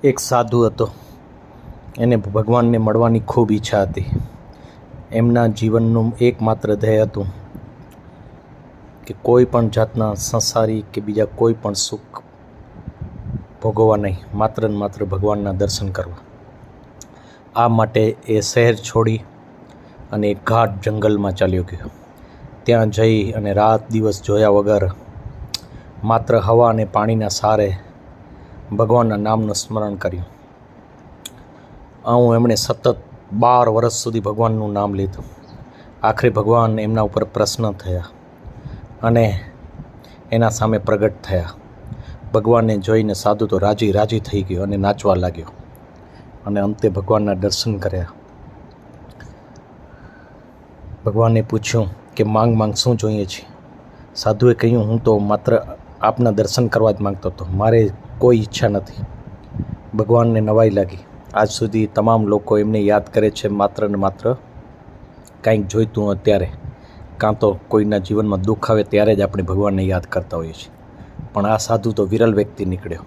એક સાધુ હતો. એને ભગવાનને મળવાની ખૂબ ઈચ્છા હતી. એમના જીવનનું એકમાત્ર ધ્યેય હતું કે કોઈ પણ જાતના સંસારી કે બીજા કોઈ પણ સુખ ભોગવવા નહીં, માત્ર ને માત્ર ભગવાનના દર્શન કરવા. આ માટે એ શહેર છોડી અને એક ઘાટ જંગલમાં ચાલ્યો ગયો. ત્યાં જઈ અને રાત દિવસ જોયા વગર માત્ર હવા અને પાણીના સહારે ભગવાનના નામનું સ્મરણ કર્યું. એમણે સતત 12 વર્ષ સુધી ભગવાનનું નામ લીધું. આખરે ભગવાન એમના ઉપર પ્રસન્ન થયા અને એના સામે પ્રગટ થયા. ભગવાનને જોઈને સાધુ તો રાજી થઈ ગયો અને નાચવા લાગ્યો અને અંતે ભગવાનના દર્શન કર્યા. ભગવાને પૂછ્યું કે માંગ શું જોઈએ છે? સાધુએ કહ્યું, હું તો માત્ર આપના દર્શન કરવા જ માંગતો હતો, મારે કોઈ ઈચ્છા નથી. ભગવાનને નવાઈ લાગી. આજ સુધી તમામ લોકો એમને યાદ કરે છે માત્ર ને માત્ર કાંઈક જોઈતું હોય ત્યારે, કાં તો કોઈના જીવનમાં દુઃખ આવે ત્યારે જ આપણે ભગવાનને યાદ કરતા હોઈએ છીએ. પણ આ સાધુ તો વિરલ વ્યક્તિ નીકળ્યો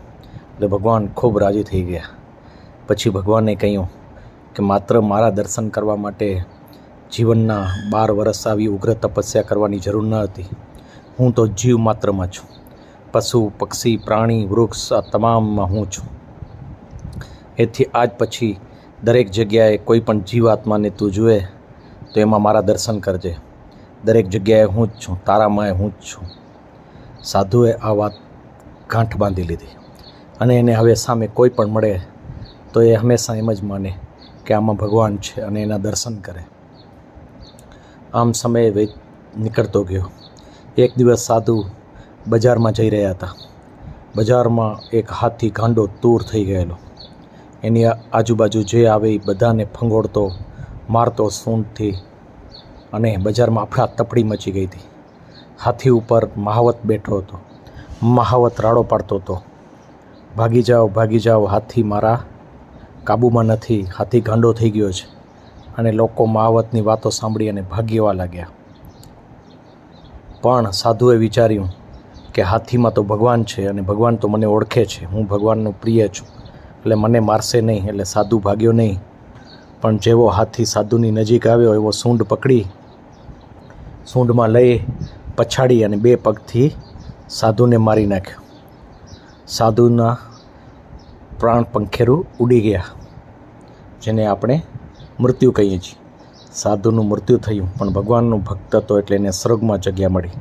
એટલે ભગવાન ખૂબ રાજી થઈ ગયા. પછી ભગવાને કહ્યું કે માત્ર મારા દર્શન કરવા માટે જીવનના 12 વર્ષ આવી ઉગ્ર તપસ્યા કરવાની જરૂર ન હતી. હું તો જીવ માત્રમાં છું. પશુ, પક્ષી, પ્રાણી, વૃક્ષ આ તમામમાં હું છું. એથી આજ પછી દરેક જગ્યાએ કોઈ પણ જીવાત્માને તું જુએ તો એમાં મારા દર્શન કરજે. દરેક જગ્યાએ હું જ છું, તારામાં હું જ છું. સાધુએ આ વાત ગાંઠ બાંધી લીધી અને એને હવે સામે કોઈ પણ મળે તો એ હંમેશા એમ જ માને કે આમાં ભગવાન છે અને એના દર્શન કરે. આમ સમય નીકળતો ગયો. એક દિવસ સાધુ બજારમાં જઈ રહ્યા હતા. બજારમાં એક હાથી ગાંડો તૂર થઈ ગયેલો. એની આજુબાજુ જે આવે એ બધાને ફંગોળતો, મારતો સૂંઢથી અને બજારમાં અફડાતફડી મચી ગઈ હતી. હાથી ઉપર મહાવત બેઠો હતો. મહાવત રાડો પાડતો હતો, ભાગી જાઓ, હાથી મારા કાબૂમાં નથી, હાથી ગાંડો થઈ ગયો છે. અને લોકો મહાવતની વાતો સાંભળી અને ભાગવા લાગ્યા. પણ સાધુએ વિચાર્યું કે હાથીમાં તો ભગવાન છે અને ભગવાન તો મને ઓળખે છે, હું ભગવાનનો પ્રિય છું, એટલે મને મારશે નહીં. એટલે સાધુ ભાગ્યો નહીં. પણ જેવો હાથી સાધુની નજીક આવ્યો એવો સૂંઢ પકડી, સૂંઢમાં લઈ પછાડી અને 2 પગથી સાધુને મારી નાખ્યો. સાધુના પ્રાણ પંખેરું ઉડી ગયા, જેને આપણે મૃત્યુ કહીએ છીએ. સાધુનું મૃત્યુ થયું, પણ ભગવાનનો ભક્ત હતો એટલે એને સ્વર્ગમાં જગ્યા મળી.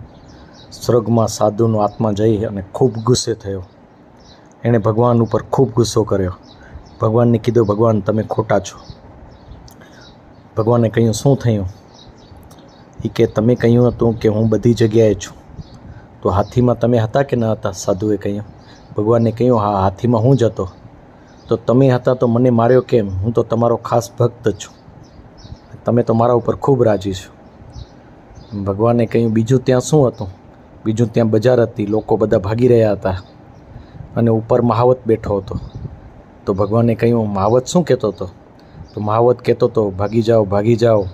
સ્વર્ગમાં સાધુનો આત્મા જઈ અને ખૂબ ગુસ્સે થયો. એણે ભગવાન ઉપર ખૂબ ગુસ્સો કર્યો. ભગવાનને કીધું, ભગવાન તમે ખોટા છો. ભગવાને કહ્યું, શું થયું? એ કે તમે કહ્યું હતું કે હું બધી જગ્યાએ છું, તો હાથીમાં તમે હતા કે ન હતા? સાધુએ કહ્યું. ભગવાને કહ્યું, હા, હાથીમાં હું જ હતો. તો તમે હતા તો મને માર્યો કેમ? હું તો તમારો ખાસ ભક્ત છું, તમે તો મારા ઉપર ખૂબ રાજી છો. ભગવાને કહ્યું, બીજું ત્યાં શું હતું? બીજું ત્યાં બજાર હતી, લોકો બધા ભાગી રહ્યા હતા અને ઉપર મહાવત બેઠો હતો. તો ભગવાને કહ્યું, મહાવત શું કહેતો હતો? તો મહાવત કહેતો હતો, ભાગી જાઓ,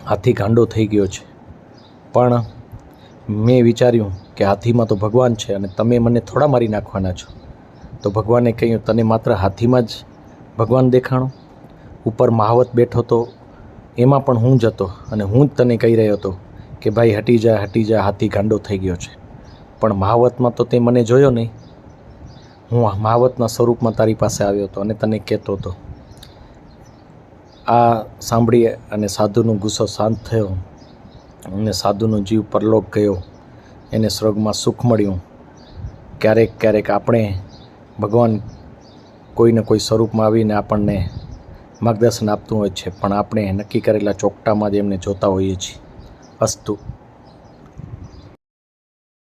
હાથી ગાંડો થઈ ગયો છે. પણ મેં વિચાર્યું કે હાથીમાં તો ભગવાન છે અને તમે મને થોડા મારી નાખવાના છો. તો ભગવાને કહ્યું, તને માત્ર હાથીમાં જ ભગવાન દેખાણો? ઉપર મહાવત બેઠો હતો એમાં પણ હું જ હતો અને હું જ તને કહી રહ્યો હતો કે ભાઈ હટી જા, હાથી ગાંડો થઈ ગયો છે. પણ મહાવતમાં તો તે મને જોયો નહીં. હું મહાવતના સ્વરૂપમાં તારી પાસે આવ્યો હતો અને તને કહેતો હતો. આ સાંભળી અને સાધુનો ગુસ્સો શાંત થયો અને સાધુનો જીવ પરલોક ગયો. એને સ્વર્ગમાં સુખ મળ્યું. ક્યારેક આપણે ભગવાન કોઈને કોઈ સ્વરૂપમાં આવીને આપણને માર્ગદર્શન આપતું હોય છે, પણ આપણે નક્કી કરેલા ચોકટામાં જ એમને જોતા હોઈએ છીએ. અસ્તુ.